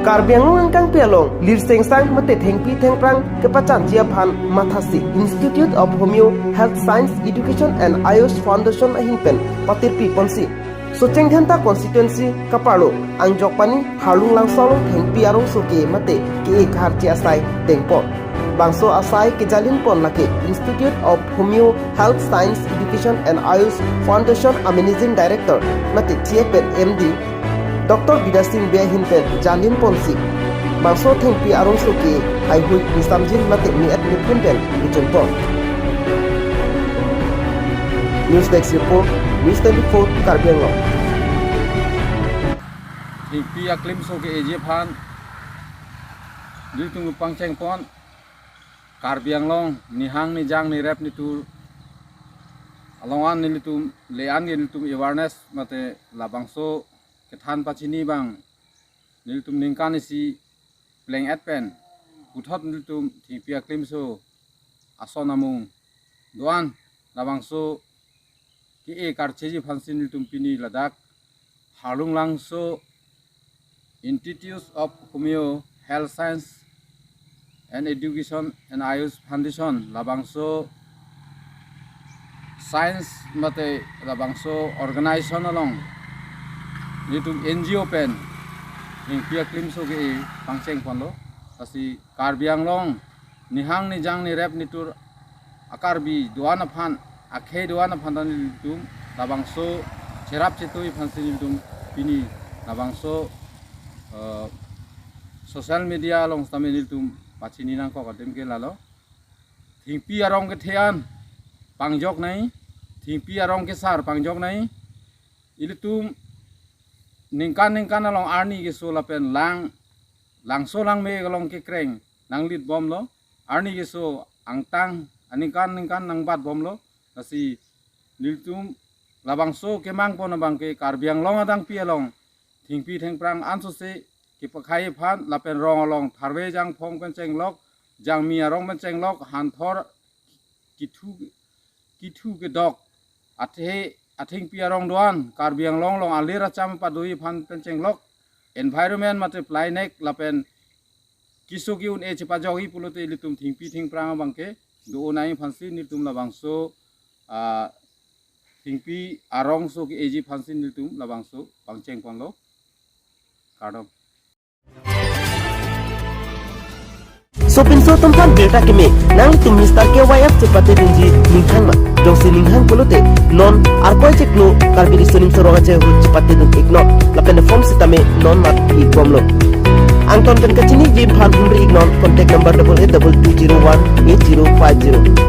Karbiang kang pialong lir sengsang mate Thengpi Thengprang kepacan jiaphan mathasi Institute of Homeo Health Science Education and Ayush Foundation ahin pen patirpi ponsi Socenghanta constituency kapalo ang jokpani halung langsolong Thengpi arongso ke mate ke khar chi asai tengpon bangso asai ke jalin pon lake Institute of Homeo Health Science Education and Ayush Foundation Managing Director mate TFN MD Dr. Bidasin Behin pen jalin ponsi bangso Thengpi arongso ke ai hui nisamjin mate ni at ni pen ujun pon News Desk Report News 24 Karbiang Long Thengpi aklim so ke eje phan ditung pangcheng pon Karbiang Long ni hang ni jang ni rep ni tu alongan ni litum lean ni litum awareness mate labangso kethan pachini bang ni litum ningkan si pleng at pen uthot ni litum Thengpi aklim so asonamung doan labangso ki e karcheji phansin litum pini ladak halung langso Institute of Homeo Health Science and Education and Ayush Foundation labangso science mate labangso organization along nitum NGO pen Thengpi aklim so ge pangcheng ponlo asi Karbiang Long nihang ni jang ni rep nitur akarbi duana phan akhe duana phan dan nitum labangso cherap chetoi phansin nitum pini labangso social media long tame nitum pachini nang ko kadem ke lalo Thengpi arong ke thean pangjok nai Thengpi arong ke sar pangjok nai ilitum ningkan along arni ke so lapen langso lang me along ke kreng nang lit bom lo arni ke so angtang aningkan nang bat bom lo kasi niltum labangso ke mang pon bang ke Karbiang Long adang pi along Thengpi Thengprang anso se ki pakhai phan lapen rong along tharwe jang phong kan cheng lok jang mi arong ban cheng lok han thor kithu ke dok Thengpi arong doan Karbiang Long long alira cham padui phan kan cheng lok environment mate plainek lapen kisoki un e chipa jogi pulote litum Thengpi Thengprang bangke do nai phansin nitum labangso Thengpi arongso ki eji phansin nitum labangso pangcheng ponlo Kardom Sopinso tempat berita kami nang tum Mister KYF cepate dinji ninghang ma jongsi ninghang polote non arkoi cekno karbiri sonim soroga je hu cepate dun igno lapen form sitame non mat i bomlo angton kan kacini jim phan humri ignon contact number 8822018050